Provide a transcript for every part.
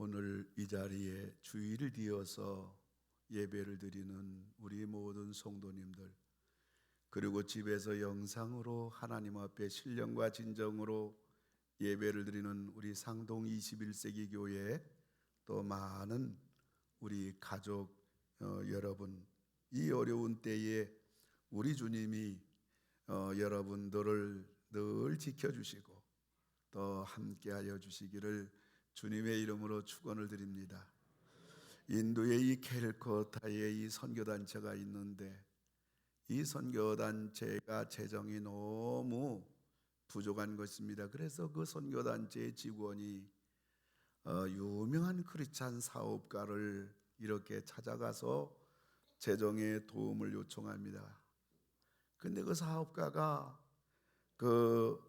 오늘 이 자리에 주의를 뒤어서 예배를 드리는 우리 모든 성도님들, 그리고 집에서 영상으로 하나님 앞에 신령과 진정으로 예배를 드리는 우리 상동 21세기 교회, 또 많은 우리 가족 여러분, 이 어려운 때에 우리 주님이 여러분들을 늘 지켜주시고 또 함께하여 주시기를 주님의 이름으로 축원을 드립니다. 인도에 이 캘커타에 이 선교단체가 있는데, 이 선교단체가 재정이 너무 부족한 것입니다. 그래서 그 선교단체의 직원이 유명한 크리스찬 사업가를 이렇게 찾아가서 재정에 도움을 요청합니다. 근데 그 사업가가 그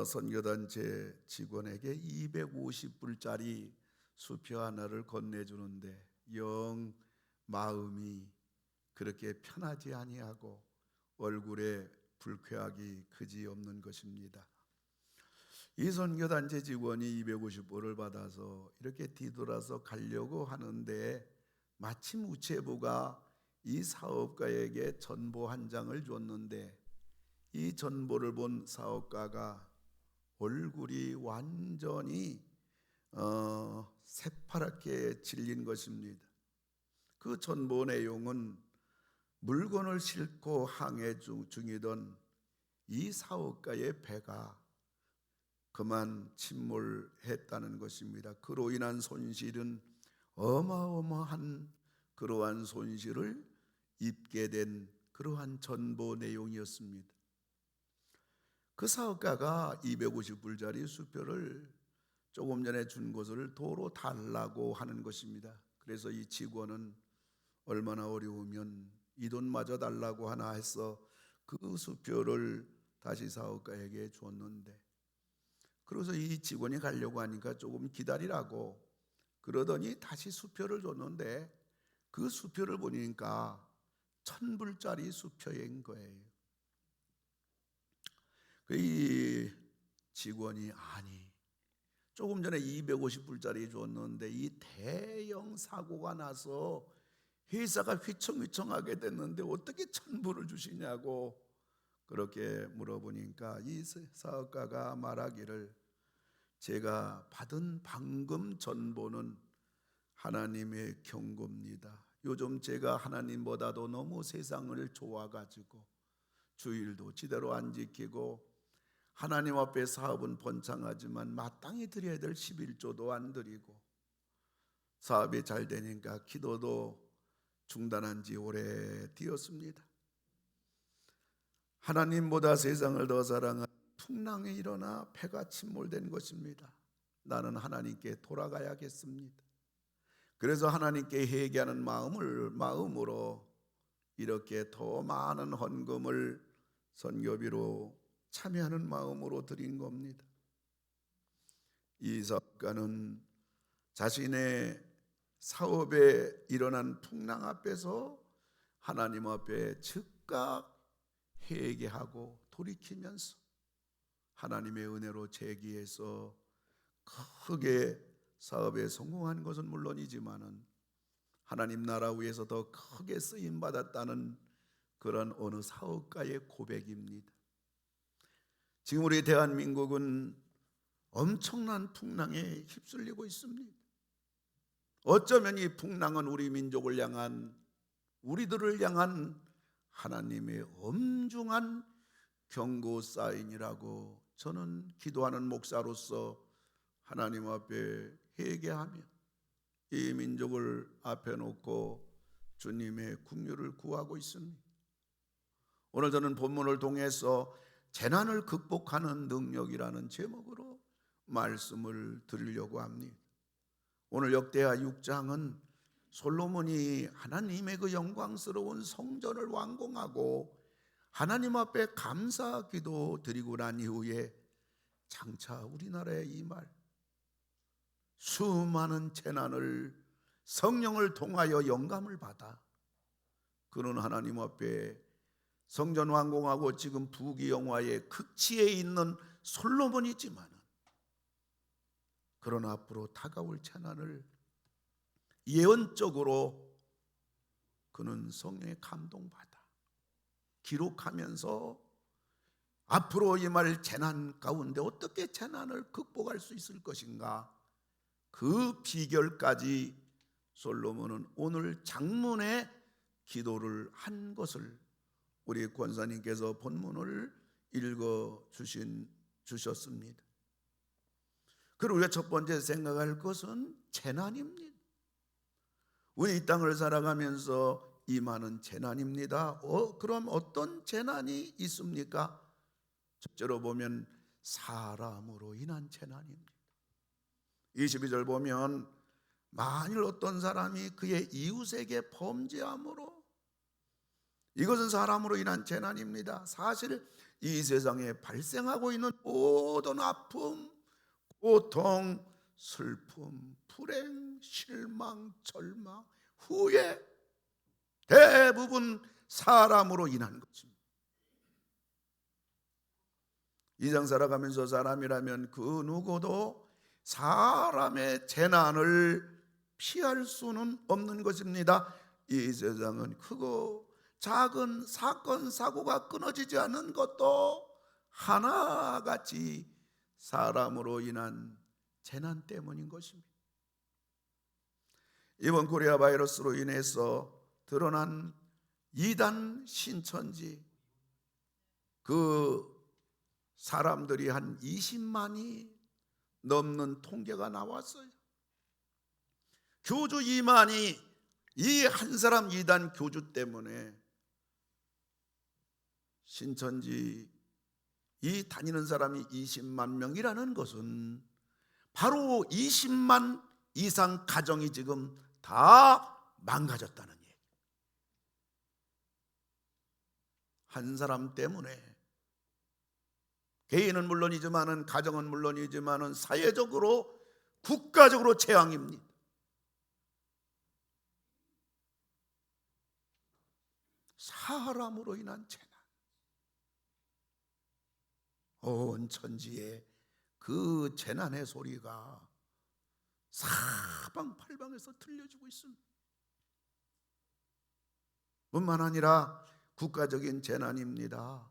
선교단체 직원에게 250불짜리 수표 하나를 건네주는데 영 마음이 그렇게 편하지 아니하고 얼굴에 불쾌하기 그지없는 것입니다. 이 선교단체 직원이 250불을 받아서 이렇게 뒤돌아서 가려고 하는데, 마침 우체부가 이 사업가에게 전보 한 장을 줬는데, 이 전보를 본 사업가가 얼굴이 완전히 새파랗게 질린 것입니다. 그 전보 내용은 물건을 싣고 항해 중이던 이 사업가의 배가 그만 침몰했다는 것입니다. 그로 인한 손실은 어마어마한 그러한 손실을 입게 된 그러한 전보 내용이었습니다. 그 사업가가 250불짜리 수표를 조금 전에 준 것을 도로 달라고 하는 것입니다. 그래서 이 직원은 얼마나 어려우면 이 돈마저 달라고 하나 해서 그 수표를 다시 사업가에게 줬는데, 그래서 이 직원이 가려고 하니까 조금 기다리라고 그러더니 다시 수표를 줬는데, 그 수표를 보니까 1000불짜리 수표인 거예요. 이 직원이 조금 전에 250불짜리 줬는데 이 대형 사고가 나서 회사가 휘청휘청하게 됐는데 어떻게 1000불을 주시냐고 그렇게 물어보니까 이 사업가가 말하기를, 제가 받은 방금 전보는 하나님의 경고입니다. 요즘 제가 하나님보다도 너무 세상을 좋아가지고 주일도 제대로 안 지키고 하나님 앞에 사업은 번창하지만 마땅히 드려야 될 11조도 안 드리고, 사업이 잘 되니까 기도도 중단한 지 오래되었습니다. 하나님보다 세상을 더 사랑한 풍랑이 일어나 배가 침몰된 것입니다. 나는 하나님께 돌아가야겠습니다. 그래서 하나님께 회개하는 마음으로 이렇게 더 많은 헌금을 선교비로 참여하는 마음으로 드린 겁니다. 이 사업가는 자신의 사업에 일어난 풍랑 앞에서 하나님 앞에 즉각 회개하고 돌이키면서 하나님의 은혜로 재기해서 크게 사업에 성공한 것은 물론이지만은 하나님 나라 위에서 더 크게 쓰임 받았다는 그런 어느 사업가의 고백입니다. 지금 우리 대한민국은 엄청난 풍랑에 휩쓸리고 있습니다. 어쩌면 이 풍랑은 우리 민족을 향한, 우리들을 향한 하나님의 엄중한 경고 사인이라고 저는 기도하는 목사로서 하나님 앞에 회개하며 이 민족을 앞에 놓고 주님의 긍휼을 구하고 있습니다. 오늘 저는 본문을 통해서 재난을 극복하는 능력이라는 제목으로 말씀을 드리려고 합니다. 오늘 역대하 6장은 솔로몬이 하나님의 그 영광스러운 성전을 완공하고 하나님 앞에 감사 기도 드리고 난 이후에 장차 우리나라에 임할 수많은 재난을 성령을 통하여 영감을 받아 그는 하나님 앞에 성전 완공하고 지금 부귀영화의 극치에 있는 솔로몬이지만 그러나 앞으로 다가올 재난을 예언적으로 그는 성령의 감동받아 기록하면서 앞으로 임할 재난 가운데 어떻게 재난을 극복할 수 있을 것인가, 그 비결까지 솔로몬은 오늘 장문의 기도를 한 것을 우리 권사님께서 본문을 읽어 주셨습니다. 그리고 우리가 첫 번째 생각할 것은 재난입니다. 우리 이 땅을 살아가면서 임하는 재난입니다. 그럼 어떤 재난이 있습니까? 첫째로 보면 사람으로 인한 재난입니다. 22절 보면 만일 어떤 사람이 그의 이웃에게 범죄함으로, 이것은 사람으로 인한 재난입니다. 사실 이 세상에 발생하고 있는 모든 아픔, 고통, 슬픔, 불행, 실망, 절망, 후회, 대부분 사람으로 인한 것입니다. 이장 살아가면서 사람이라면 그 누구도 사람의 재난을 피할 수는 없는 것입니다. 이 세상은 크고 작은 사건 사고가 끊어지지 않는 것도 하나같이 사람으로 인한 재난 때문인 것입니다. 이번 코리아 바이러스로 인해서 드러난 이단 신천지, 그 사람들이 한 20만이 넘는 통계가 나왔어요. 교주 2만이 이 한 사람 이단 교주 때문에 신천지 이 다니는 사람이 20만 명이라는 것은 바로 20만 이상 가정이 지금 다 망가졌다는 얘기. 한 사람 때문에 개인은 물론이지만은, 가정은 물론이지만은 사회적으로, 국가적으로 재앙입니다. 사람으로 인한 재난. 온 천지에 그 재난의 소리가 사방팔방에서 들려지고 있습니다. 뿐만 아니라 국가적인 재난입니다.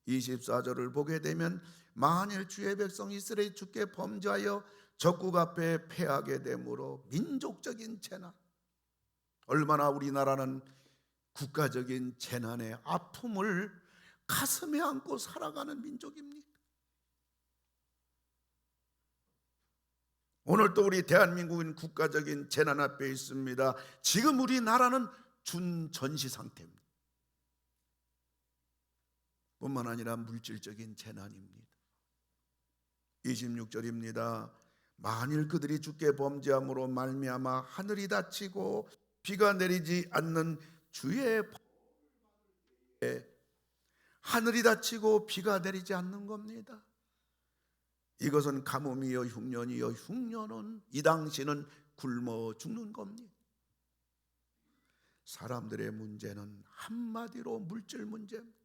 24절을 보게 되면 만일 주의 백성 이스라엘이 주께 범죄하여 적국 앞에 패하게 되므로, 민족적인 재난. 얼마나 우리나라는 국가적인 재난의 아픔을 가슴에 안고 살아가는 민족입니까? 오늘 또 우리 대한민국은 국가적인 재난 앞에 있습니다. 지금 우리나라는 준전시 상태입니다. 뿐만 아니라 물질적인 재난입니다. 26절입니다. 만일 그들이 주께 범죄함으로 말미암아 하늘이 닫히고 비가 내리지 않는 주의 하늘이 닫히고 비가 내리지 않는 겁니다. 이것은 가뭄이요 흉년이요, 흉년은 이 당시는 굶어 죽는 겁니다. 사람들의 문제는 한마디로 물질 문제입니다.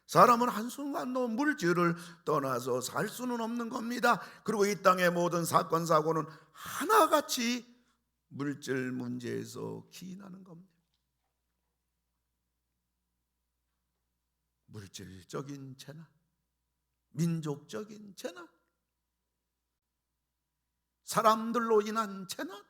사람은 한순간도 물질을 떠나서 살 수는 없는 겁니다. 그리고 이 땅의 모든 사건 사고는 하나같이 물질 문제에서 기인하는 겁니다. 물질적인 재난, 민족적인 재난, 사람들로 인한 재난,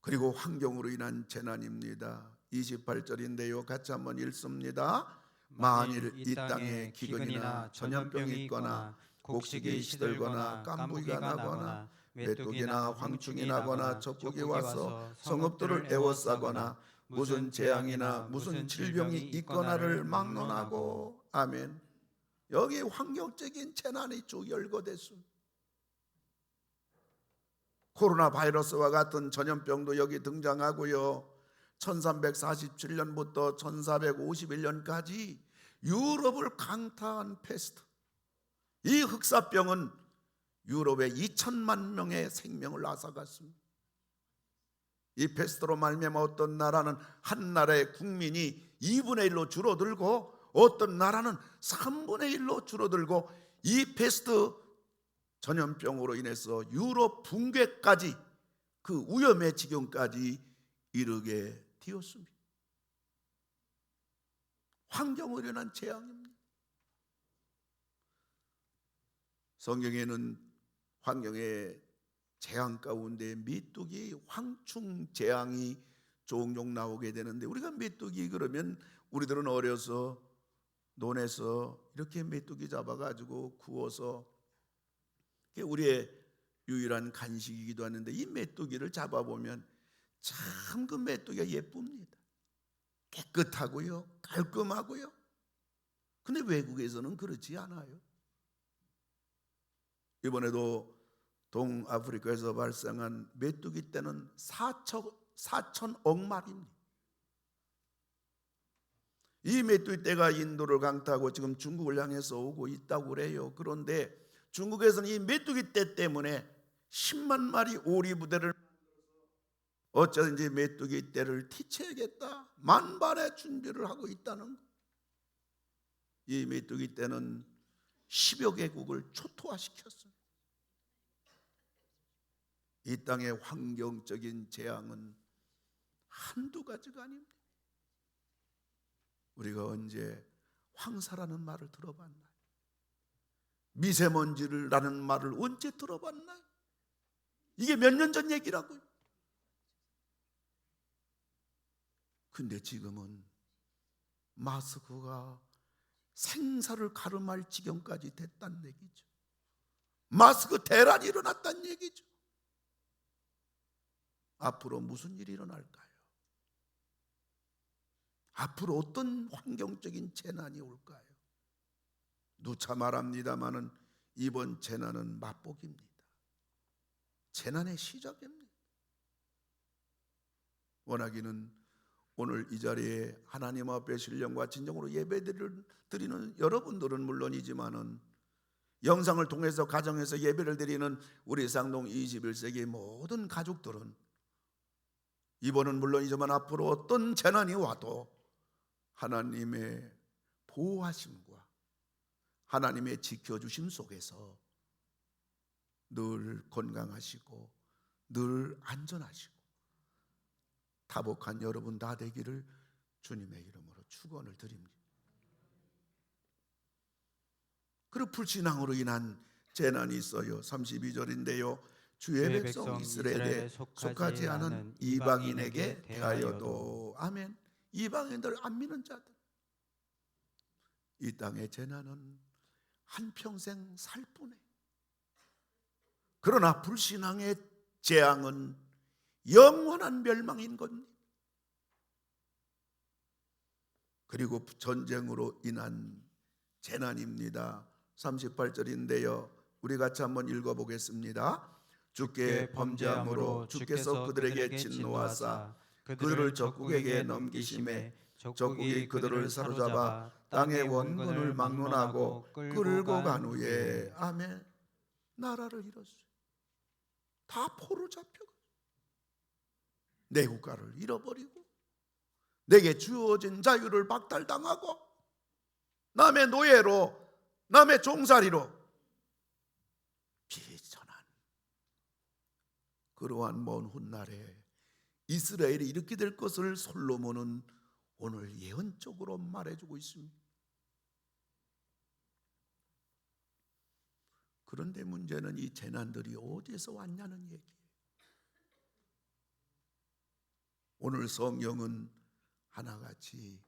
그리고 환경으로 인한 재난입니다. 28절인데요, 같이 한번 읽습니다. 만일 이 땅에 기근이나 전염병이 있거나 곡식이 시들거나 깐부기가 나거나 메뚜기나 황충이 나거나 적국이 와서 성읍들을 에워싸거나 무슨 재앙이나 무슨 질병이 있거나를 막론하고. 아멘. 여기 환경적인 재난이 쭉 열거됐습니다. 코로나 바이러스와 같은 전염병도 여기 등장하고요. 1347년부터 1451년까지 유럽을 강타한 페스트, 이 흑사병은 유럽에 2천만 명의 생명을 앗아갔습니다. 이 페스트로 말미암아 어떤 나라는 한 나라의 국민이 2분의 1로 줄어들고 어떤 나라는 3분의 1로 줄어들고 이 패스트 전염병으로 인해서 유럽 붕괴까지 그 위험의 지경까지 이르게 되었습니다. 환경으로 인한 재앙입니다. 성경에는 환경의 재앙 가운데 메뚜기 황충 재앙이 종종 나오게 되는데, 우리가 메뚜기 그러면 우리들은 어려서 논에서 이렇게 메뚜기 잡아가지고 구워서 우리의 유일한 간식이기도 하는데, 이 메뚜기를 잡아보면 참 그 메뚜기가 예쁩니다. 깨끗하고요, 깔끔하고요. 근데 외국에서는 그렇지 않아요. 이번에도 동아프리카에서 발생한 메뚜기 떼는 4천억 마리입니다. 이 메뚜기 떼가 인도를 강타하고 지금 중국을 향해서 오고 있다고 그래요. 그런데 중국에서는 이 메뚜기 떼 때문에 10만 마리 오리 부대를 어쩌든지 메뚜기 떼를 티쳐야겠다, 만반의 준비를 하고 있다는 것. 이 메뚜기 떼는 10여 개국을 초토화시켰습니다. 이 땅의 환경적인 재앙은 한두 가지가 아닙니다. 우리가 언제 황사라는 말을 들어봤나요? 미세먼지라는 말을 언제 들어봤나요? 이게 몇 년 전 얘기라고요. 근데 지금은 마스크가 생사를 가름할 지경까지 됐다는 얘기죠. 마스크 대란이 일어났다는 얘기죠. 앞으로 무슨 일이 일어날까요? 앞으로 어떤 환경적인 재난이 올까요? 누차 말합니다마는 이번 재난은 맛보기입니다. 재난의 시작입니다. 원하기는 오늘 이 자리에 하나님 앞에 신령과 진정으로 예배를 드리는 여러분들은 물론이지만은, 영상을 통해서 가정에서 예배를 드리는 우리 쌍동 21세기 모든 가족들은 이번은 물론이지만 앞으로 어떤 재난이 와도 하나님의 보호하심과 하나님의 지켜주심 속에서 늘 건강하시고 늘 안전하시고 다복한 여러분 다 되기를 주님의 이름으로 축원을 드립니다. 그리고 불신앙으로 인한 재난이 있어요. 32절인데요. 주의 백성 이스라엘에 속하지 않은 이방인에게 대하여도. 아멘. 이방인들 안 믿는 자들, 이 땅의 재난은 한평생 살 뿐이에요. 그러나 불신앙의 재앙은 영원한 멸망인 겁니다. 그리고 전쟁으로 인한 재난입니다. 38절인데요. 우리 같이 한번 읽어보겠습니다. 주께 범죄함으로 주께서 그들에게 진노하사 그들을 적국에게 넘기심에 적국이 그들을 사로잡아 땅의 원근을 막론하고 끌고 간 후에. 아멘. 나라를 잃었어요. 다 포로 잡혀가 내 국가를 잃어버리고 내게 주어진 자유를 박탈당하고 남의 노예로, 남의 종살이로 비천한 그러한 먼 훗날에 이스라엘이 이렇게 될 것을 솔로몬은 오늘 예언적으로 말해주고 있습니다. 그런데 문제는 이 재난들이 어디에서 왔냐는 얘기예요. 오늘 성경은 하나같이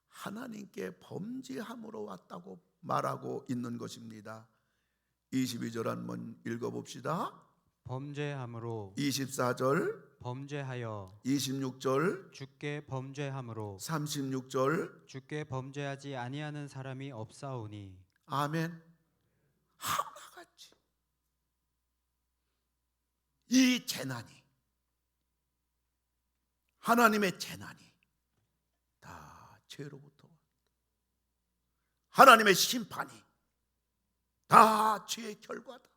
하나님께 범죄함으로 왔다고 말하고 있는 것입니다. 22절 한번 읽어봅시다. 범죄함으로. 24절 범죄하여. 26절 주께 범죄함으로. 36절 주께 범죄하지 아니하는 사람이 없사오니. 아멘. 하나같이 이 재난이, 하나님의 재난이 다 죄로부터 왔다. 하나님의 심판이 다 죄의 결과다.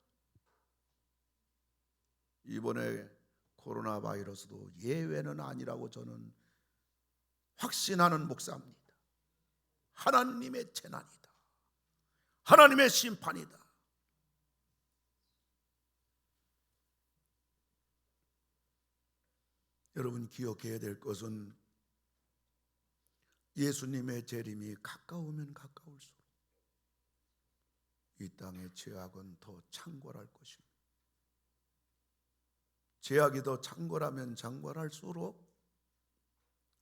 이번에 코로나 바이러스도 예외는 아니라고 저는 확신하는 목사입니다. 하나님의 재난이다. 하나님의 심판이다. 여러분 기억해야 될 것은 예수님의 재림이 가까우면 가까울수록 이 땅의 죄악은 더 창궐할 것입니다. 죄악이 더 창궐하면 창궐할수록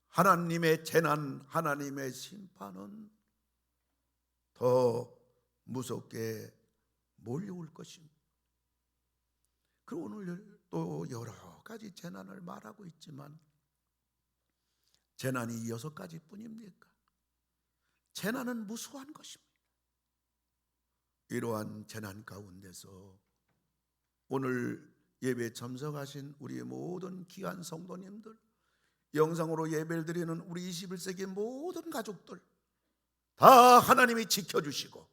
하나님의 재난, 하나님의 심판은 더 무섭게 몰려올 것입니다. 그리고 오늘 또 여러 가지 재난을 말하고 있지만 재난이 6가지 뿐입니까? 재난은 무수한 것입니다. 이러한 재난 가운데서 오늘 예배 참석하신 우리 모든 귀한 성도님들, 영상으로 예배를 드리는 우리 21세기 모든 가족들 다 하나님이 지켜주시고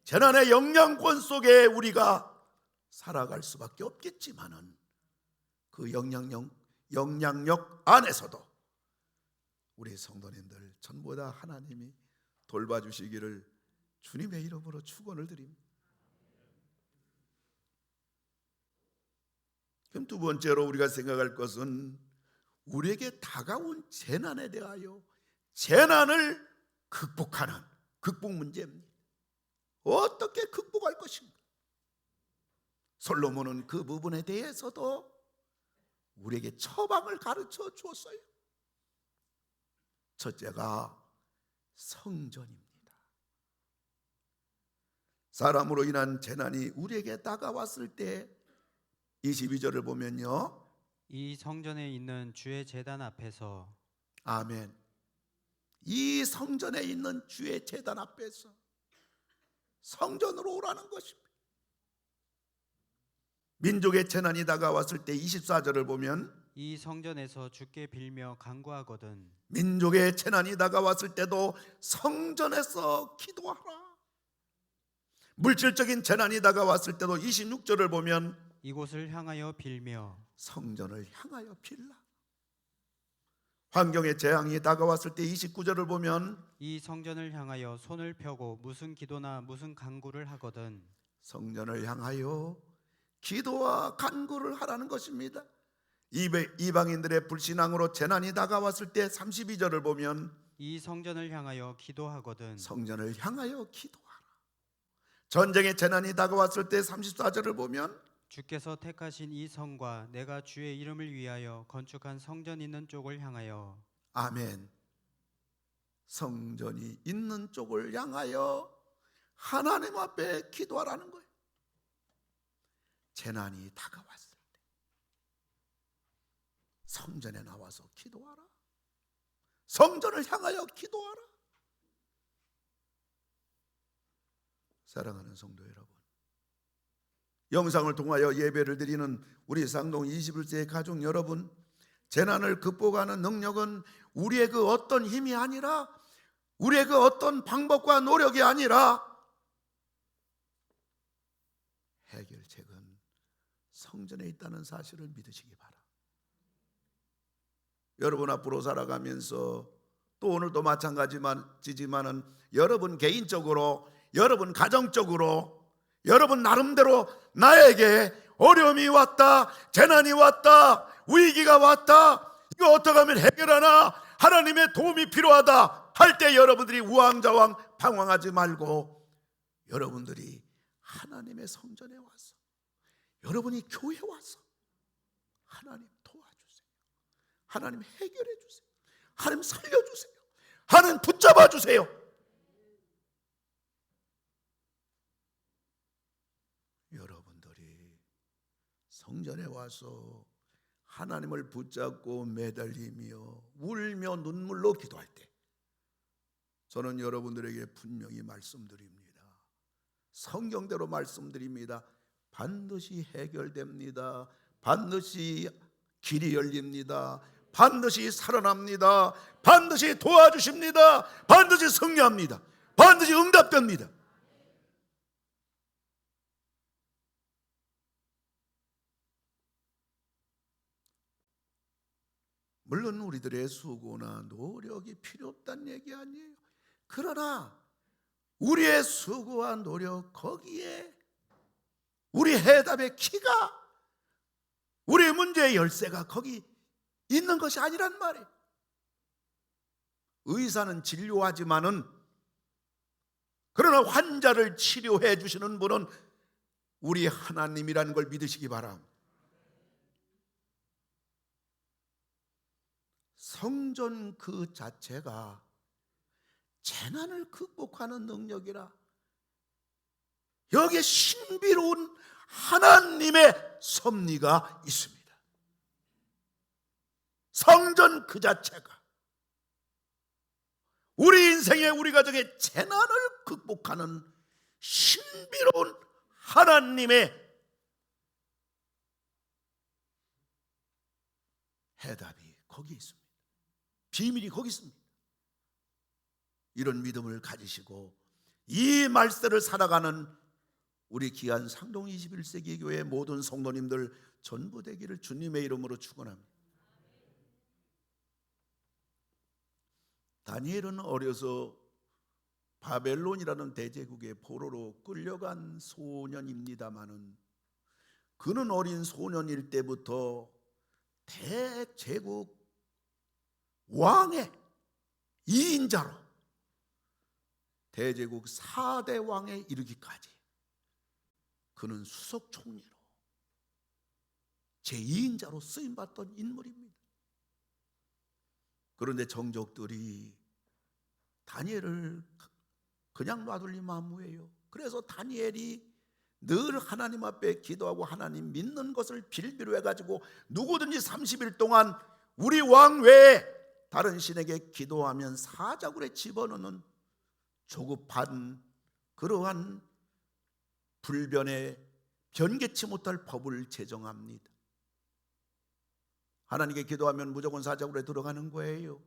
재난의 영향권 속에 우리가 살아갈 수밖에 없겠지만은 그 영향력 안에서도 우리 성도님들 전부 다 하나님이 돌봐주시기를 주님의 이름으로 축원을 드립니다. 그럼 두 번째로 우리가 생각할 것은 우리에게 다가온 재난에 대하여 재난을 극복하는 극복 문제입니다. 어떻게 극복할 것인가? 솔로몬은 그 부분에 대해서도 우리에게 처방을 가르쳐 주었어요. 첫째가 성전입니다. 사람으로 인한 재난이 우리에게 다가왔을 때 22절을 보면요, 이 성전에 있는 주의 제단 앞에서 아멘. 이 성전에 있는 주의 제단 앞에서 성전으로 오라는 것입니다. 민족의 재난이 다가왔을 때 24절을 보면 이 성전에서 주께 빌며 간구하거든 민족의 재난이 다가왔을 때도 성전에서 기도하라. 물질적인 재난이 다가왔을 때도 26절을 보면 이곳을 향하여 빌며 성전을 향하여 빌라. 환경의 재앙이 다가왔을 때 29절을 보면 이 성전을 향하여 손을 펴고 무슨 기도나 무슨 간구를 하거든 성전을 향하여 기도와 간구를 하라는 것입니다. 이방인들의 불신앙으로 재난이 다가왔을 때 32절을 보면 이 성전을 향하여 기도하거든 성전을 향하여 기도하라. 전쟁의 재난이 다가왔을 때 34절을 보면 주께서 택하신 이 성과 내가 주의 이름을 위하여 건축한 성전 있는 쪽을 향하여 아멘. 성전이 있는 쪽을 향하여 하나님 앞에 기도하라는 거예요. 재난이 다가왔을 때 성전에 나와서 기도하라. 성전을 향하여 기도하라. 사랑하는 성도 여러분, 영상을 통하여 예배를 드리는 우리 상동 21세의 가족 여러분, 재난을 극복하는 능력은 우리의 그 어떤 힘이 아니라 우리의 그 어떤 방법과 노력이 아니라 해결책은 성전에 있다는 사실을 믿으시기 바랍니다. 여러분 앞으로 살아가면서 또 오늘도 마찬가지지만은 여러분 개인적으로, 여러분 가정적으로, 여러분 나름대로 나에게 어려움이 왔다, 재난이 왔다, 위기가 왔다, 이거 어떻게 하면 해결하나, 하나님의 도움이 필요하다 할 때 여러분들이 우왕좌왕 방황하지 말고 여러분들이 하나님의 성전에 와서, 여러분이 교회에 와서 하나님 도와주세요, 하나님 해결해 주세요, 하나님 살려주세요, 하나님 붙잡아 주세요. 여러분들이 성전에 와서 하나님을 붙잡고 매달리며 울며 눈물로 기도할 때 저는 여러분들에게 분명히 말씀드립니다. 성경대로 말씀드립니다. 반드시 해결됩니다. 반드시 길이 열립니다. 반드시 살아납니다. 반드시 도와주십니다. 반드시 승리합니다. 반드시 응답됩니다. 물론 우리들의 수고나 노력이 필요 없다는 얘기 아니에요. 그러나 우리의 수고와 노력, 거기에 우리 해답의 키가, 우리 문제의 열쇠가 거기 있는 것이 아니란 말이에요. 의사는 진료하지만은 그러나 환자를 치료해 주시는 분은 우리 하나님이라는 걸 믿으시기 바랍니다. 성전 그 자체가 재난을 극복하는 능력이라, 여기에 신비로운 하나님의 섭리가 있습니다. 성전 그 자체가 우리 인생의, 우리 가정의 재난을 극복하는 신비로운 하나님의 해답이 거기 있습니다. 비밀이 거기 있습니다. 이런 믿음을 가지시고 이 말씀을 살아가는 우리 귀한 상동 21세기 교회 모든 성도님들 전부 되기를 주님의 이름으로 축원합니다. 다니엘은 어려서 바벨론이라는 대제국의 포로로 끌려간 소년입니다마는 그는 어린 소년일 때부터 대제국 왕의 2인자로 대제국 4대 왕에 이르기까지 그는 수석 총리로 제2인자로 쓰임받던 인물입니다. 그런데 정족들이 다니엘을 그냥 놔둘리 만무해요. 그래서 다니엘이 늘 하나님 앞에 기도하고 하나님 믿는 것을 빌비로 해가지고 누구든지 30일 동안 우리 왕 외에 다른 신에게 기도하면 사자굴에 집어넣는 조급한 그러한 불변에 변개치 못할 법을 제정합니다. 하나님께 기도하면 무조건 사자굴에 들어가는 거예요.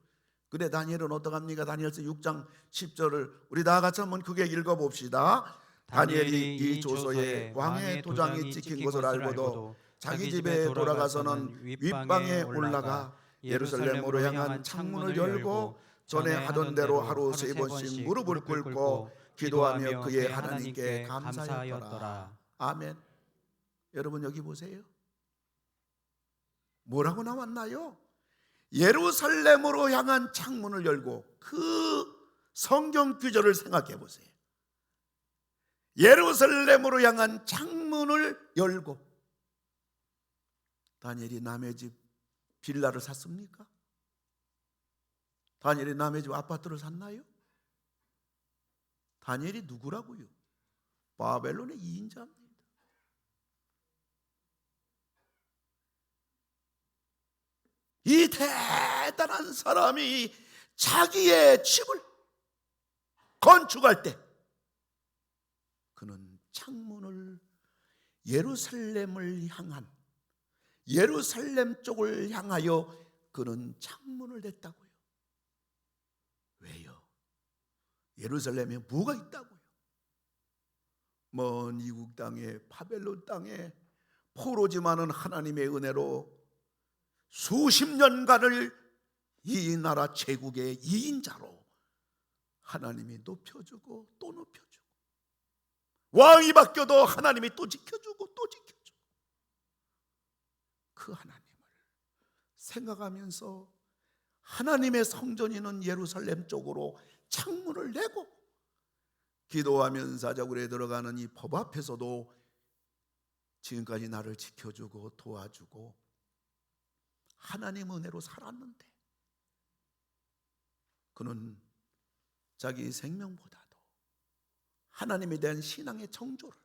근데 다니엘은 어떡합니까? 다니엘서 6장 10절을 우리 다 같이 한번 크게 읽어봅시다. 다니엘이 이 조서에 왕의 도장이 찍힌 것을 알고도 자기 집에 돌아가서는 윗방에 올라가 예루살렘으로 향한 창문을 열고 전에 하던 대로 하루 3번씩 무릎을 꿇고 기도하며 그의 하나님께 감사하였더라. 아멘. 여러분 여기 보세요. 뭐라고 나왔나요? 예루살렘으로 향한 창문을 열고, 그 성경 구절을 생각해 보세요. 예루살렘으로 향한 창문을 열고. 다니엘이 남의 집 빌라를 샀습니까? 다니엘이 남의 집 아파트를 샀나요? 다니엘이 누구라고요? 바벨론의 2인자입니다. 이 대단한 사람이 자기의 집을 건축할 때 그는 창문을 예루살렘을 향한, 예루살렘 쪽을 향하여 그는 창문을 냈다고요. 왜요? 예루살렘에 뭐가 있다고요? 먼 이국 땅에, 바벨론 땅에 포로지만은 하나님의 은혜로 수십 년간을 이 나라 제국의 2인자로 하나님이 높여주고 또 높여주고, 왕이 바뀌어도 하나님이 또 지켜주고 또 지켜주고, 그 하나님을 생각하면서 하나님의 성전이 있는 예루살렘 쪽으로 창문을 내고 기도하면 사자굴에 들어가는 이 법 앞에서도 지금까지 나를 지켜주고 도와주고 하나님 은혜로 살았는데, 그는 자기 생명보다도 하나님에 대한 신앙의 정조를,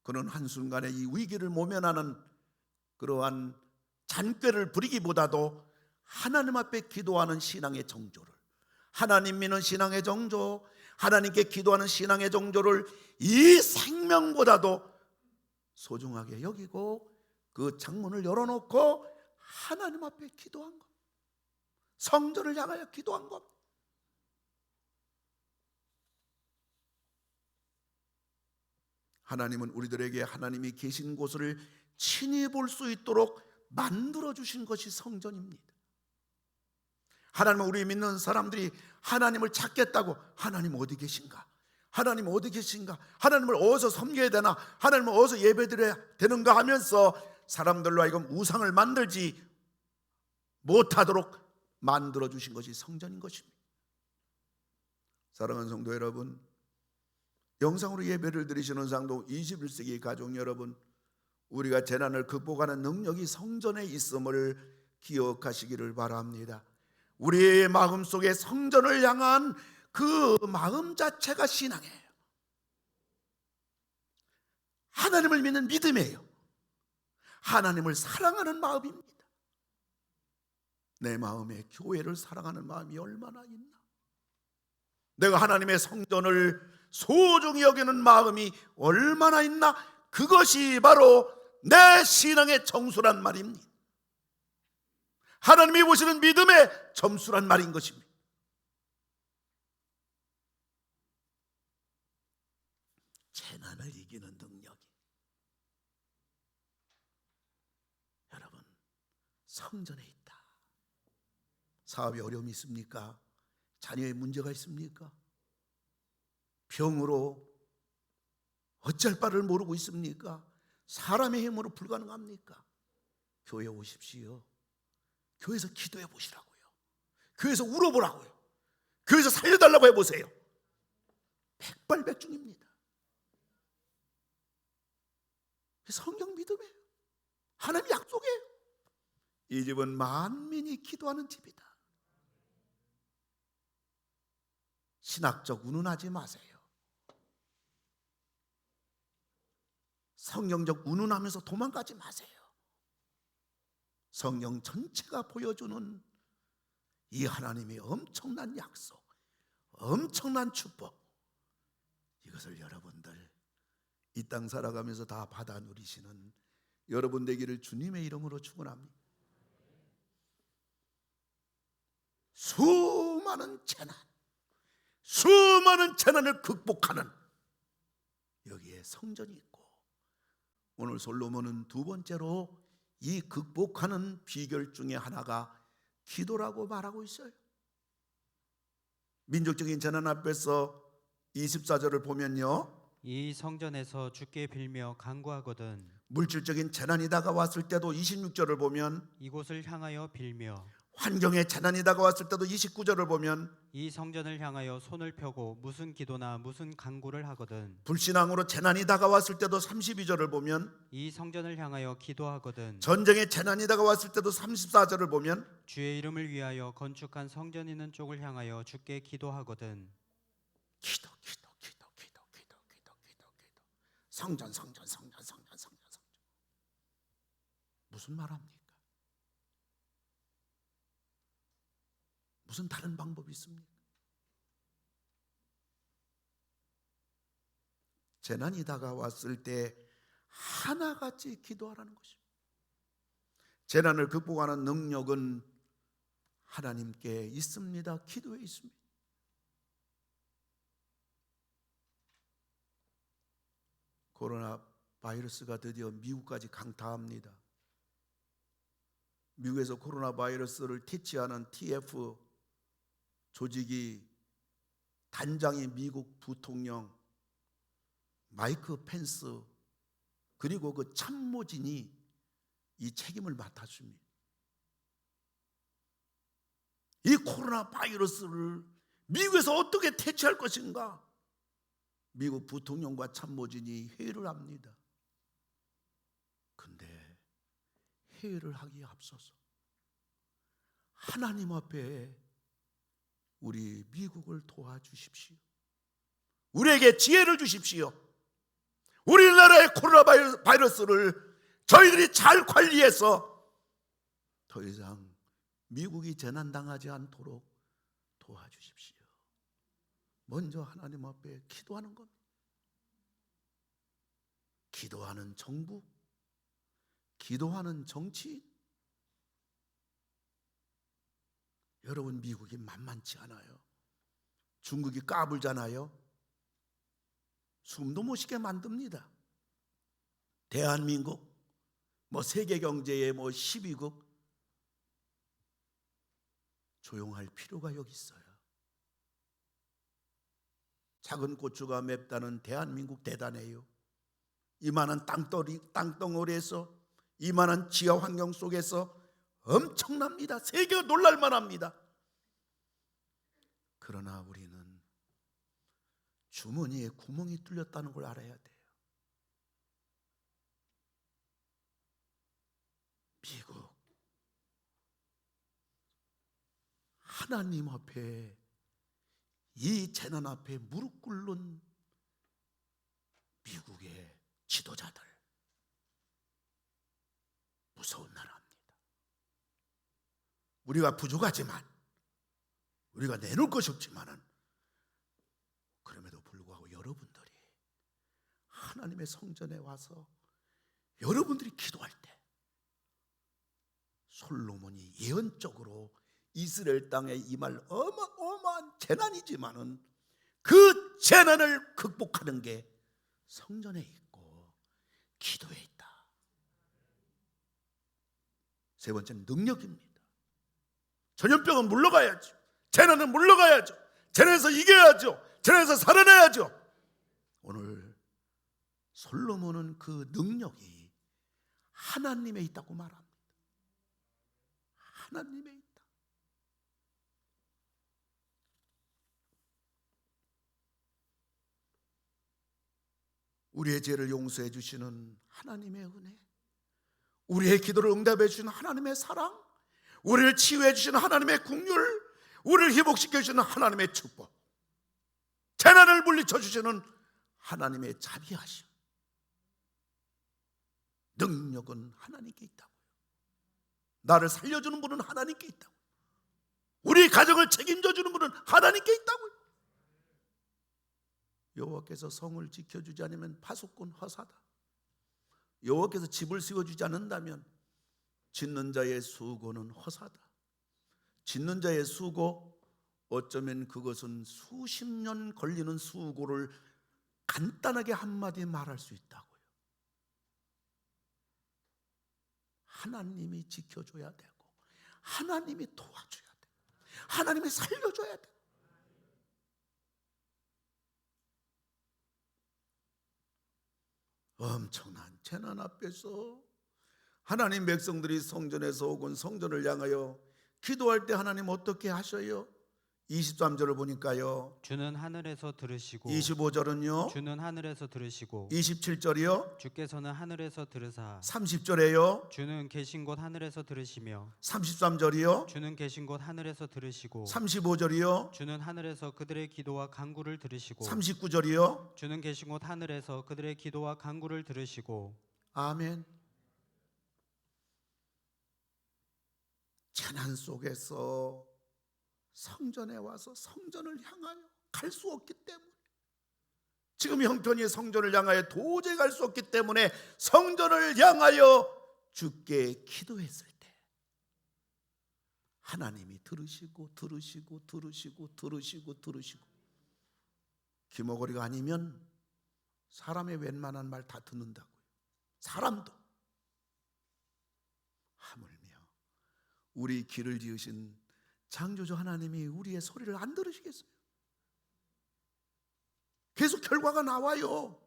그는 한순간에 이 위기를 모면하는 그러한 잔꾀를 부리기보다도 하나님 앞에 기도하는 신앙의 정조를, 하나님 믿는 신앙의 정조, 하나님께 기도하는 신앙의 정조를 이 생명보다도 소중하게 여기고 그 창문을 열어놓고 하나님 앞에 기도한 것, 성전을 향하여 기도한 것. 하나님은 우리들에게 하나님이 계신 곳을 친히 볼 수 있도록 만들어 주신 것이 성전입니다. 하나님은 우리 믿는 사람들이 하나님을 찾겠다고, 하나님 어디 계신가? 하나님 어디 계신가? 하나님을 어디서 섬겨야 되나? 하나님을 어디서 예배드려야 되는가 하면서 사람들로 하여금 우상을 만들지 못하도록 만들어 주신 것이 성전인 것입니다. 사랑하는 성도 여러분, 영상으로 예배를 드리시는 상도 21세기 가족 여러분, 우리가 재난을 극복하는 능력이 성전에 있음을 기억하시기를 바랍니다. 우리의 마음속에 성전을 향한 그 마음 자체가 신앙이에요. 하나님을 믿는 믿음이에요. 하나님을 사랑하는 마음입니다. 내 마음에 교회를 사랑하는 마음이 얼마나 있나? 내가 하나님의 성전을 소중히 여기는 마음이 얼마나 있나? 그것이 바로 내 신앙의 점수란 말입니다. 하나님이 보시는 믿음의 점수란 말인 것입니다. 재난을 이기는 능력이 여러분 성전에 있다. 사업에 어려움이 있습니까? 자녀의 문제가 있습니까? 병으로 어쩔 바를 모르고 있습니까? 사람의 힘으로 불가능합니까? 교회에 오십시오. 교회에서 기도해 보시라고요. 교회에서 울어보라고요. 교회에서 살려달라고 해보세요. 백발백중입니다. 성경 믿음이에요. 하나님 약속이에요. 이 집은 만민이 기도하는 집이다. 신학적 운운하지 마세요. 성경적 운운하면서 도망가지 마세요. 성경 전체가 보여주는 이 하나님의 엄청난 약속, 엄청난 축복, 이것을 여러분들 이 땅 살아가면서 다 받아 누리시는 여러분 되기를 주님의 이름으로 축원합니다. 수많은 재난을 극복하는 여기에 성전이 있고, 오늘 솔로몬은 두 번째로 이 극복하는 비결 중에 하나가 기도라고 말하고 있어요. 민족적인 재난 앞에서 24절을 보면요, 이 성전에서 주께 빌며 간구하거든 물질적인 재난이 다가왔을 때도 26절을 보면, 이곳을 향하여 빌며 환경의 재난이 다가왔을 때도 29절을 보면, 이 성전을 향하여 손을 펴고 무슨 기도나 무슨 간구를 하거든 불신앙으로 재난이 다가왔을 때도 32절을 보면, 이 성전을 향하여 기도하거든 전쟁의 재난이 다가왔을 때도 34절을 보면, 주의 이름을 위하여 건축한 성전 있는 쪽을 향하여 주께 기도하거든. 기도. 성전. 무슨 말합니까? 무슨 다른 방법이 있습니까? 재난이 다가왔을 때 하나같이 기도하라는 것입니다. 재난을 극복하는 능력은 하나님께 있습니다. 기도에 있습니다. 코로나 바이러스가 드디어 미국까지 강타합니다. 미국에서 코로나 바이러스를 퇴치하는 TF 조직이 단장이 미국 부통령 마이크 펜스 그리고 그 참모진이 이 책임을 맡았습니다. 이 코로나 바이러스를 미국에서 어떻게 퇴치할 것인가? 미국 부통령과 참모진이 회의를 합니다. 근데 회의를 하기에 앞서서 하나님 앞에 우리 미국을 도와주십시오. 우리에게 지혜를 주십시오. 우리나라의 코로나 바이러스를 저희들이 잘 관리해서 더 이상 미국이 재난당하지 않도록 도와주십시오. 먼저 하나님 앞에 기도하는 겁니다. 기도하는 정부, 기도하는 정치인. 여러분, 미국이 만만치 않아요. 중국이 까불잖아요. 숨도 못 쉬게 만듭니다. 대한민국, 세계 경제의 12국 조용할 필요가 여기 있어요. 작은 고추가 맵다는 대한민국 대단해요. 이만한 땅덩어리에서 이만한 지하 환경 속에서 엄청납니다. 세계가 놀랄만합니다. 그러나 우리는 주머니에 구멍이 뚫렸다는 걸 알아야 돼요. 미국, 하나님 앞에, 이 재난 앞에 무릎 꿇는 미국의 지도자들, 무서운 나라입니다. 우리가 부족하지만, 우리가 내놓을 것이 없지만은, 그럼에도 불구하고 여러분들이 하나님의 성전에 와서 여러분들이 기도할 때, 솔로몬이 예언적으로 이스라엘 땅에 임할 어마어마한 재난이지만은 그 재난을 극복하는 게 성전에 있고 기도에 있다. 세 번째는 능력입니다. 전염병은 물러가야죠. 재난은 물러가야죠. 재난에서 이겨야죠. 재난에서 살아나야죠. 오늘 솔로몬은 그 능력이 하나님에 있다고 말합니다. 하나님에 있다. 우리의 죄를 용서해 주시는 하나님의 은혜, 우리의 기도를 응답해 주시는 하나님의 사랑, 우리를 치유해 주시는 하나님의 긍휼, 우리를 회복시켜 주시는 하나님의 축복, 재난을 물리쳐 주시는 하나님의 자비하심, 능력은 하나님께 있다고요. 나를 살려주는 분은 하나님께 있다고요. 우리 가정을 책임져 주는 분은 하나님께 있다고요. 여호와께서 성을 지켜주지 않으면 파수꾼 허사다. 여호와께서 집을 세워주지 않는다면 짓는 자의 수고는 허사다. 짓는 자의 수고, 어쩌면 그것은 수십 년 걸리는 수고를 간단하게 한마디 말할 수 있다고요. 하나님이 지켜줘야 되고, 하나님이 도와줘야 되고, 하나님이 살려줘야 되고. 엄청난 재난 앞에서 하나님 백성들이 성전에서 혹은 성전을 향하여 기도할 때 하나님 어떻게 하셔요? 23절을 보니까요, 주는 하늘에서 들으시고 25절은요, 주는 하늘에서 들으시고 27절이요, 주께서는 하늘에서 들으사 30절에요, 주는 계신 곳 하늘에서 들으시며 33절이요, 주는 계신 곳 하늘에서 들으시고 35절이요, 주는 하늘에서 그들의 기도와 간구를 들으시고 39절이요. 주는 계신 곳 하늘에서 그들의 기도와 간구를 들으시고. 아멘. 재난 속에서 성전에 와서 성전을 향하여 갈 수 없기 때문에, 지금 형편이 성전을 향하여 도저히 갈 수 없기 때문에 성전을 향하여 주께 기도했을 때 하나님이 들으시고 귀머거리가 아니면 사람의 웬만한 말 다 듣는다고요. 사람도. 하물며 우리 귀를 지으신 창조주 하나님이 우리의 소리를 안 들으시겠어요? 계속 결과가 나와요.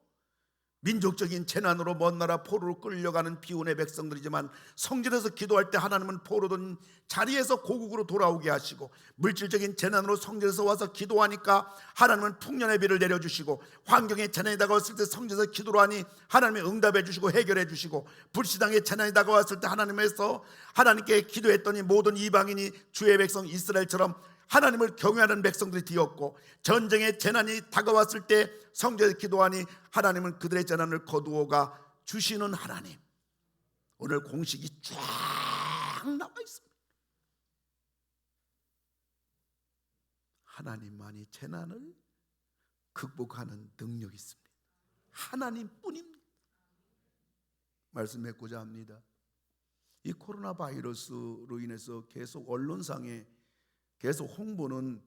민족적인 재난으로 먼 나라 포로로 끌려가는 비운의 백성들이지만 성전에서 기도할 때 하나님은 포로된 자리에서 고국으로 돌아오게 하시고, 물질적인 재난으로 성전에서 와서 기도하니까 하나님은 풍년의 비를 내려주시고, 환경의 재난이 다가왔을 때 성전에서 기도로 하니 하나님이 응답해 주시고 해결해 주시고, 불시당의 재난이 다가왔을 때 하나님께 기도했더니 모든 이방인이 주의 백성 이스라엘처럼 하나님을 경외하는 백성들이 되었고, 전쟁의 재난이 다가왔을 때 성전에서 기도하니 하나님은 그들의 재난을 거두어가 주시는 하나님. 오늘 공식이 쫙 나와 있습니다. 하나님만이 재난을 극복하는 능력이 있습니다. 하나님뿐입니다. 말씀 맺고자 합니다. 이 코로나 바이러스로 인해서 계속 언론상에 계속 홍보는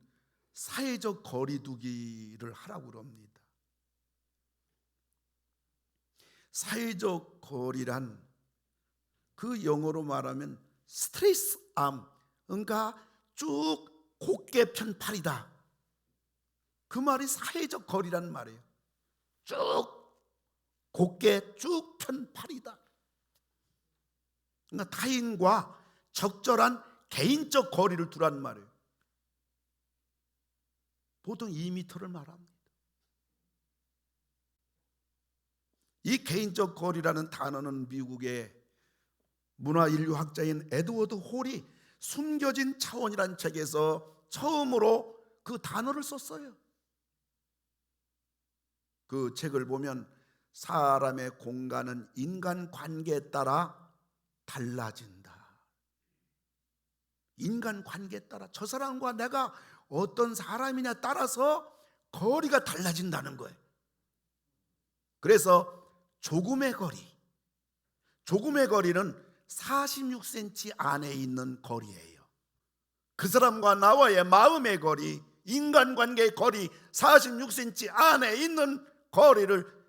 사회적 거리두기를 하라고 그럽니다. 사회적 거리란 그 영어로 말하면 스트레스 암, 그러니까 쭉 곧게 편 팔이다. 그 말이 사회적 거리란 말이에요. 쭉 곧게 쭉 편 팔이다. 그러니까 타인과 적절한 개인적 거리를 두란 말이에요. 보통 2m를 말합니다. 이 개인적 거리라는 단어는 미국의 문화인류학자인 에드워드 홀이 숨겨진 차원이라는 책에서 처음으로 그 단어를 썼어요. 그 책을 보면 사람의 공간은 인간관계에 따라 달라진다. 인간관계에 따라 저 사람과 내가 어떤 사람이냐에 따라서 거리가 달라진다는 거예요. 그래서 조금의 거리는 46cm 안에 있는 거리예요. 그 사람과 나와의 마음의 거리, 인간관계의 거리 46cm 안에 있는 거리를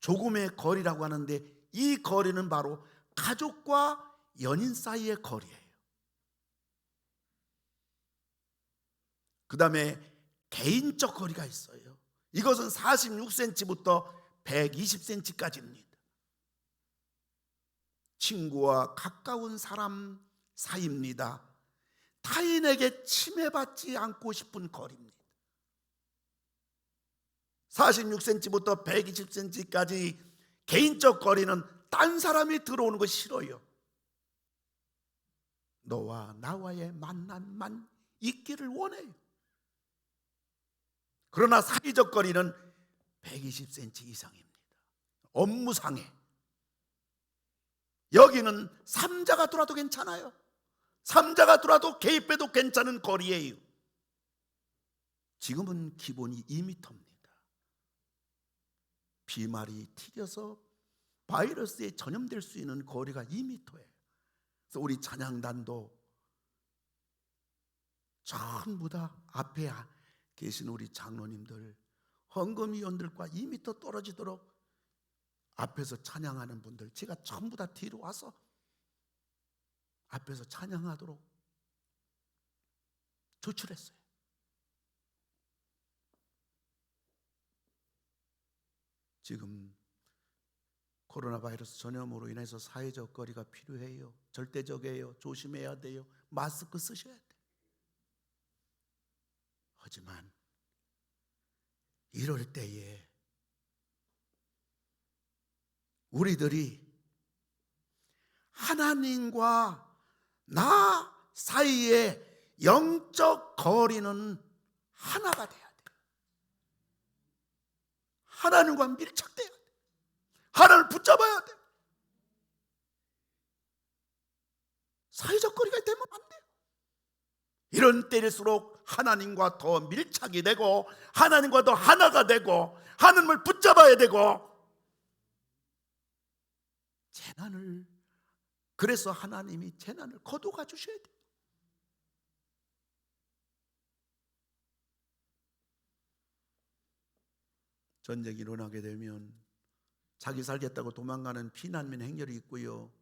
조금의 거리라고 하는데, 이 거리는 바로 가족과 연인 사이의 거리예요. 그 다음에 개인적 거리가 있어요. 이것은 46cm부터 120cm까지입니다. 친구와 가까운 사람 사이입니다. 타인에게 침해받지 않고 싶은 거리입니다. 46cm부터 120cm까지 개인적 거리는 딴 사람이 들어오는 거 싫어요. 너와 나와의 만남만 있기를 원해요. 그러나 사회적 거리는 120cm 이상입니다. 업무상에 여기는 삼자가 들어와도 괜찮아요. 삼자가 들어와도 개입해도 괜찮은 거리예요. 지금은 기본이 2m입니다. 비말이 튀겨서 바이러스에 전염될 수 있는 거리가 2m예요. 그래서 우리 찬양단도 전부 다 앞에 계신 우리 장로님들, 헌금위원들과 2m 떨어지도록 앞에서 찬양하는 분들, 제가 전부 다 뒤로 와서 앞에서 찬양하도록 조출했어요. 지금 코로나 바이러스 전염으로 인해서 사회적 거리가 필요해요. 절대적이에요. 조심해야 돼요. 마스크 쓰셔야 돼요. 하지만 이럴 때에 우리들이 하나님과 나 사이의 영적 거리는 하나가 돼야 돼요. 하나님과 밀착돼야 돼요. 하나님을 붙잡아야 돼요. 사회적 거리가 되면 안 돼요. 이런 때일수록 하나님과 더 밀착이 되고 하나님과 더 하나가 되고 하나님을 붙잡아야 되고, 재난을, 그래서 하나님이 재난을 거두가 주셔야 돼요. 전쟁이 일어나게 되면 자기 살겠다고 도망가는 피난민 행렬이 있고요,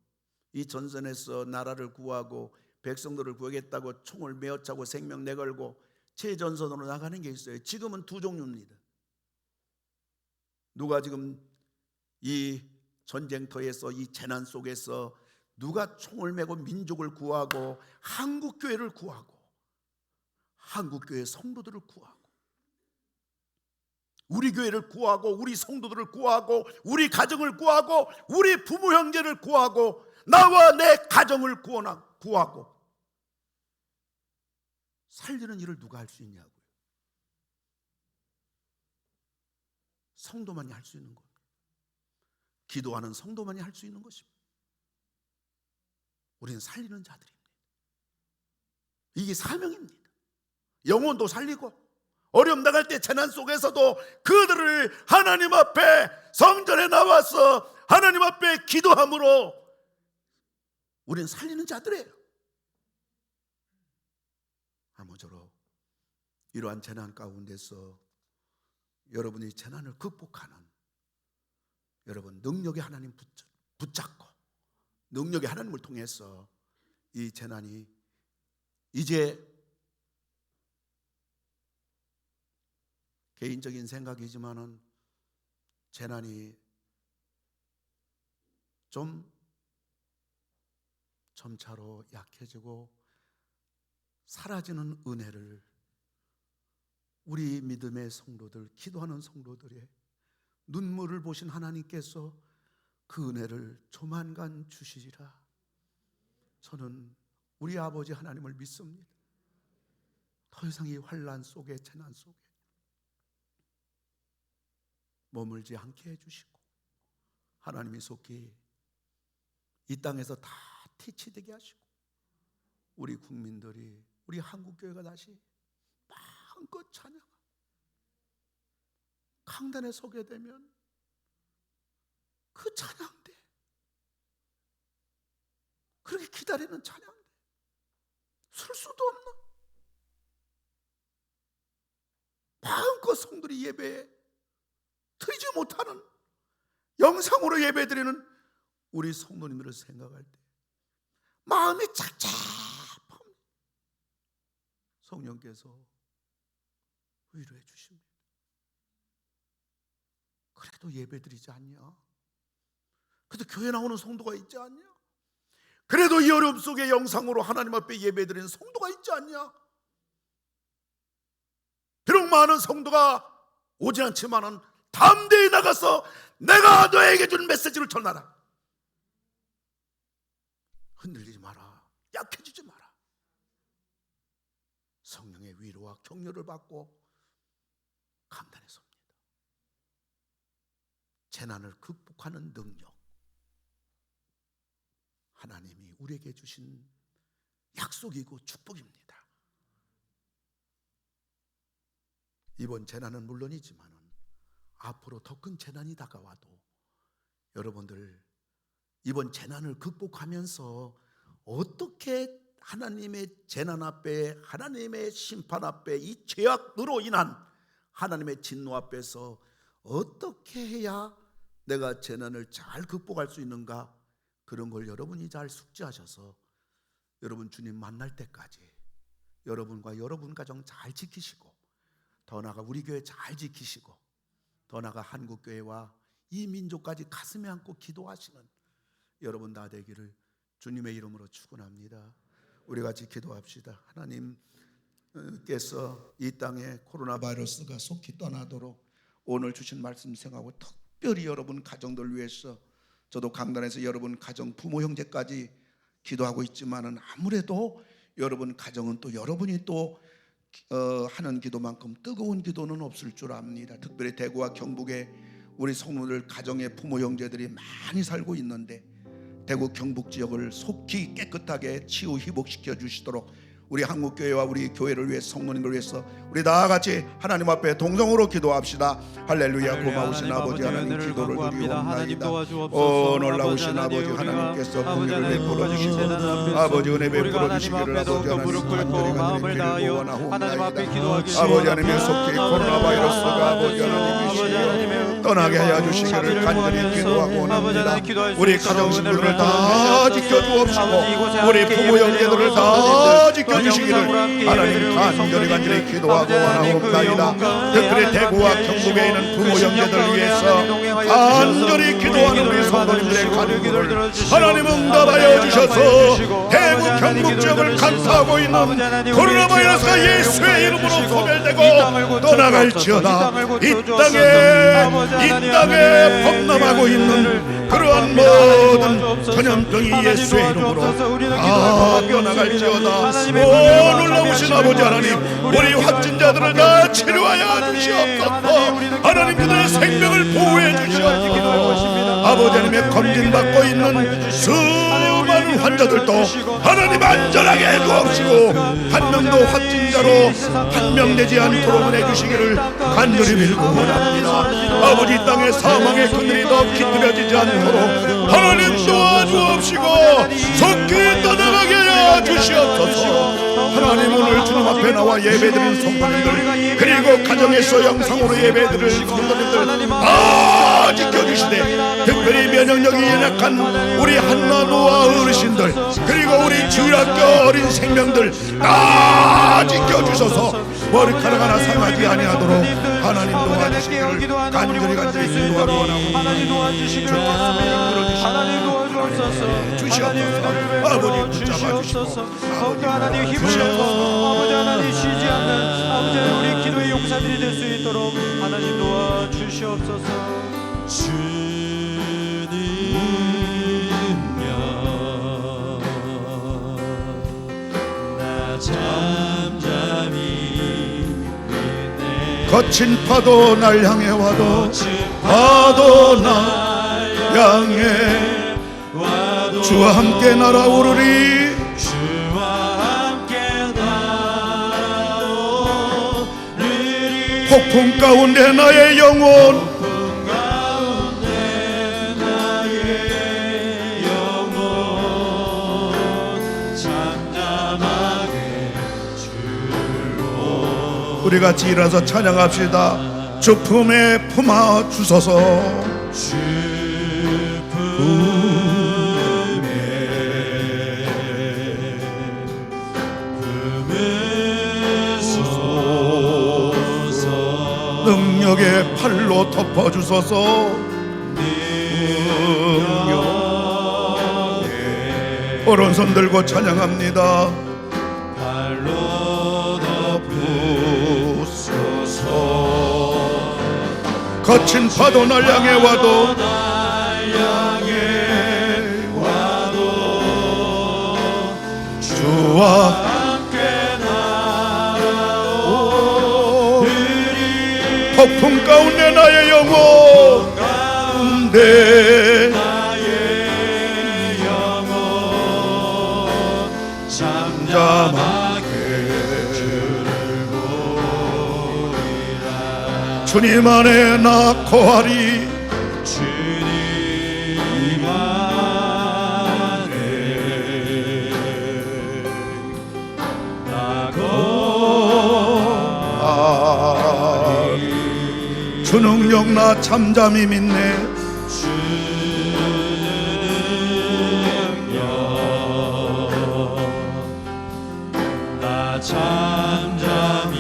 이 전선에서 나라를 구하고 백성들을 구하겠다고 총을 메어차고 생명 내걸고 최전선으로 나가는 게 있어요. 지금은 두 종류입니다. 누가 지금 이 전쟁터에서 이 재난 속에서 누가 총을 메고 민족을 구하고 한국교회를 구하고 한국교회 성도들을 구하고 우리 교회를 구하고 우리 성도들을 구하고 우리 가정을 구하고 우리 부모 형제를 구하고 나와 내 가정을 구하고 살리는 일을 누가 할 수 있냐고요. 성도만이 할 수 있는 겁니다. 기도하는 성도만이 할 수 있는 것입니다. 우리는 살리는 자들입니다. 이게 사명입니다. 영혼도 살리고 어려움 나갈 때 재난 속에서도 그들을 하나님 앞에 성전에 나와서 하나님 앞에 기도함으로 우리는 살리는 자들이에요. 아무쪼록 이러한 재난 가운데서 여러분이 재난을 극복하는 여러분 능력의 하나님 붙잡고 능력의 하나님을 통해서 이 재난이 이제 개인적인 생각이지만은 재난이 좀 점차로 약해지고 사라지는 은혜를 우리 믿음의 성도들, 기도하는 성도들의 눈물을 보신 하나님께서 그 은혜를 조만간 주시리라. 저는 우리 아버지 하나님을 믿습니다. 더 이상 이 환난 속에, 재난 속에 머물지 않게 해주시고, 하나님이 속히 이 땅에서 다 퇴치되게 하시고, 우리 국민들이, 우리 한국교회가 다시 마음껏 찬양하고 강단에 서게 되면 그 찬양대, 그렇게 기다리는 찬양대 쓸 수도 없나? 마음껏 성들이 예배에 드리지 못하는 영상으로 예배드리는 우리 성도님들을 생각할 때 마음이 착잡합니다. 성령께서 위로해 주십니다. 그래도 예배드리지 않냐? 그래도 교회 나오는 성도가 있지 않냐? 그래도 이 어려움 속에 영상으로 하나님 앞에 예배드리는 성도가 있지 않냐? 비록 많은 성도가 오지 않지만은 담대히 나가서 내가 너에게 준 메시지를 전하라. 흔들리지 마라. 약해지지 마라. 성령의 위로와 격려를 받고 강단에 섭니다. 재난을 극복하는 능력, 하나님이 우리에게 주신 약속이고 축복입니다. 이번 재난은 물론이지만 앞으로 더 큰 재난이 다가와도 여러분들 이번 재난을 극복하면서 어떻게 하나님의 재난 앞에, 하나님의 심판 앞에, 이 죄악으로 인한 하나님의 진노 앞에서 어떻게 해야 내가 재난을 잘 극복할 수 있는가, 그런 걸 여러분이 잘 숙지하셔서 여러분 주님 만날 때까지 여러분과 여러분 가정 잘 지키시고, 더 나아가 우리 교회 잘 지키시고, 더 나아가 한국교회와 이 민족까지 가슴에 안고 기도하시는 여러분 다 되기를 주님의 이름으로 축원합니다. 우리 같이 기도합시다. 하나님께서 이 땅에 코로나 바이러스가 속히 떠나도록 오늘 주신 말씀 생각하고, 특별히 여러분 가정들 위해서 저도 강단에서 여러분 가정, 부모, 형제까지 기도하고 있지만은 아무래도 여러분 가정은 또 여러분이 또 하는 기도만큼 뜨거운 기도는 없을 줄 압니다. 특별히 대구와 경북에 우리 성도들 가정의 부모 형제들이 많이 살고 있는데 대구 경북 지역을 속히 깨끗하게 치유 회복시켜 주시도록 우리 한국교회와 우리 교회를 위해 성도님을 위해서 우리 다 같이 하나님 앞에 동성으로 기도합시다. 할렐루야. 고마우신 아버지 하나님, 기도를 드리옵나이다. 오 놀라우신 아버지 하나님께서 긍휼을 베풀어 주시고 아버지 은혜 베풀어 주시기를 아버지 하나님 간절히 기도를 원하옵나이다. 아버지 하나님 속히 코로나 바이러스가 아버지 하나님이시여 떠나게 하여 주시기를 간절히 기도하고 원합니다. 우리 가정신들을 다 지켜주옵시고 우리 부모 형제들을 다 지켜 주시기를 하나님 간절히 기도하고 원하옵나이다. 특별히 대구와 경북에 있는 부모 형제들 위해서 간절히 기도하는 우리 성도님들의 간구를 하나님 응답하여 주셔서 대구 경북 지역을 감싸고 있는 코로나 바이러스가 예수의 이름으로 소멸되고 떠나갈지어다. 이 땅에 범람하고 있는 그러한 모든 전염병이 예수의 이름으로 다 떠나갈지어다. 놀라우신 아버지 하나님, 우리 확진자들을 다 치료하여 주시옵소서. 하나님 그들의 생명을 보호해 주시옵소서. 아버지 하나님의 검진받고 있는 수많은 환자들도 하나님 안전하게 해주옵시고 한 명도 확진자로 판명되지 않도록 은혜 주시기를 간절히 빌고 원합니다. 아버지 땅의 사망의 그늘이 더 깃들여지지 않도록 하나님 도와주옵시고 속히 떠나가게 하여 주시옵소서. 하나님 오늘 주님 앞에 나와 예배드린 성도님들, 그리고 가정에서 영상으로 예배드릴 성도님들 다 지켜주시되 특별히 면역력이 연약한 우리 한나노아 어르신들, 그리고 우리 주일학교 어린 생명들 다 지켜주셔서 머리카락 하나 상하지 아니하도록 하나님 도와주시기를 간절히 기도하고 원하옵나이다. 하나님 도와주시기를 원합니다. 하나님 도와주옵소서. 주시옵소서. 하나님 은혜를 베풀어 주시옵소서. 더욱더 하나님 힘을 내서 아버지 하나님 쉬지 않는 아버지 우리 기도의 용사들이 될 수 있도록 하나님 도와 주시옵소서. 거친 파도 날 향해 와도 파도 날 향해 주와 함께 날아오르리. 폭풍 가운데 나의 영혼 우리 같이 일어서 찬양합시다. 주 품에 품어 주소서. 주 품에 품으소서. 능력의 팔로 덮어 주소서. 능력의 오른손 들고 찬양합니다. 거친 파도 날 향해 와도 주와 함께 날아오리리. 폭풍 가운데 나의 영혼 가운데 나의 영혼 잠잠하게 주님 안에 나 거하리. 주님 안에 나 거하리. 주 능력 나 잠잠히 믿네. 주 능력 나 잠잠히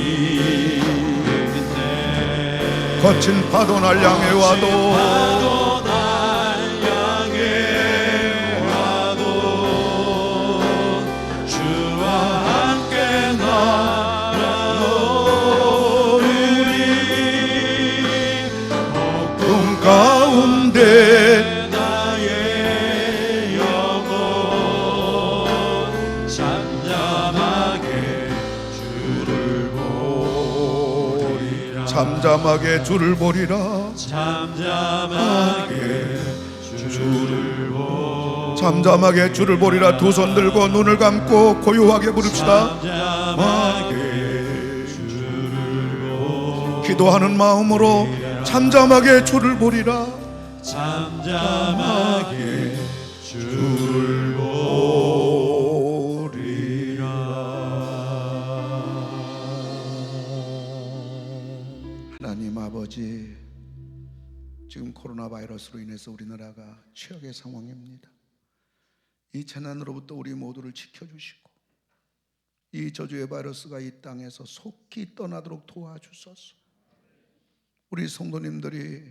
거친 파도 날 향해 와도 주와 함께 날아오리리. 폭풍 가운데 나의 영혼 잠잠하게 주를 보리라. 잠잠하게 주를 보리라. 잠잠하게 주를 보리라. 잠잠하게 주를 보리라. 두 손 들고 눈을 감고 고요하게 부릅시다. 잠잠하게 주를 보리라. 기도하는 마음으로 잠잠하게 주를 보리라. 잠잠하게 주를 보리라. 하나님 아버지, 지금 코로나 바이러스로 인해서 우리나라가 최악의 상황입니다. 이 재난으로부터 우리 모두를 지켜주시고 이 저주의 바이러스가 이 땅에서 속히 떠나도록 도와주소서. 우리 성도님들이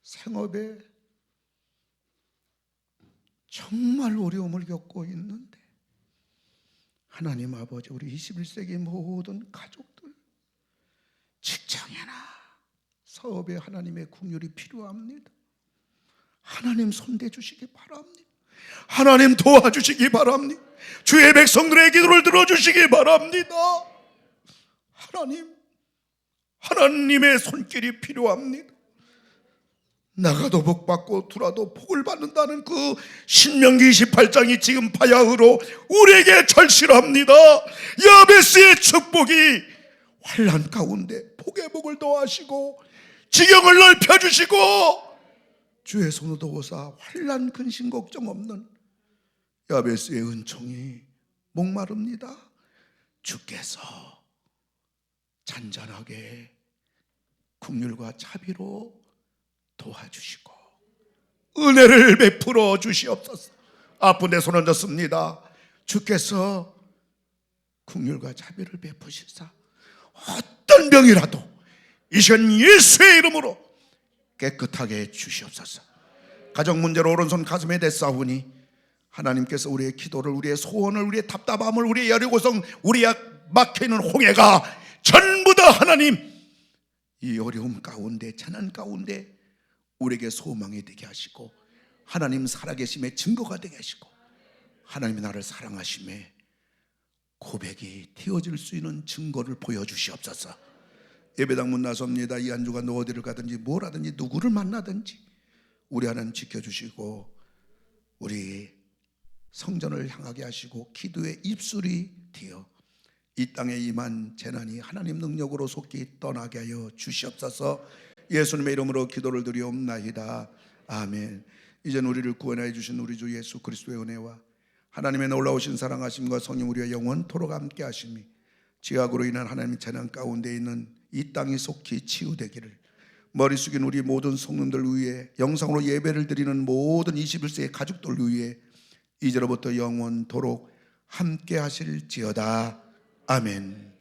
생업에 정말 어려움을 겪고 있는데 하나님 아버지, 우리 21세기 모든 가족들 직장이나 사업에 하나님의 긍휼이 필요합니다. 하나님 손대 주시기 바랍니다. 하나님 도와주시기 바랍니다. 주의 백성들의 기도를 들어주시기 바랍니다. 하나님의 손길이 필요합니다. 나가도 복 받고 들어도 복을 받는다는 그 신명기 28장이 지금 바야흐로 우리에게 절실합니다. 야베스의 축복이 환난 가운데 복의 복을 더하시고 지경을 넓혀주시고 주의 손을 도우사 환난 근심 걱정 없는 야베스의 은총이 목마릅니다. 주께서 잔잔하게 긍휼과 자비로 도와주시고 은혜를 베풀어 주시옵소서. 아픈 데 손 얹었습니다. 주께서 긍휼과 자비를 베푸시사 어떤 병이라도 이 시간 예수의 이름으로 깨끗하게 주시옵소서. 가정 문제로 오른손 가슴에 대싸우니 하나님께서 우리의 기도를, 우리의 소원을, 우리의 답답함을, 우리의 여리고성, 우리의 막혀있는 홍해가 전부 다 하나님 이 어려움 가운데, 재난 가운데 우리에게 소망이 되게 하시고, 하나님 살아계심의 증거가 되게 하시고, 하나님이 나를 사랑하심에 고백이 튀어질 수 있는 증거를 보여주시옵소서. 예배당 문 나섭니다. 이 한 주간 어디를 가든지 뭘 하든지 누구를 만나든지 우리 하나님 지켜주시고, 우리 성전을 향하게 하시고, 기도의 입술이 튀어 이 땅에 임한 재난이 하나님 능력으로 속히 떠나게 하여 주시옵소서. 예수님의 이름으로 기도를 드리옵나이다. 아멘. 이젠 우리를 구원하여 주신 우리 주 예수 그리스도의 은혜와 하나님의 놀라우신 사랑하심과 성령 우리와 영원토록 함께 하심이, 지각으로 인한 하나님의 재난 가운데 있는 이 땅이 속히 치유되기를, 머리 숙인 우리 모든 성도들 위해, 영상으로 예배를 드리는 모든 21세의 가족들 위해 이제로부터 영원토록 함께 하실지어다. 아멘.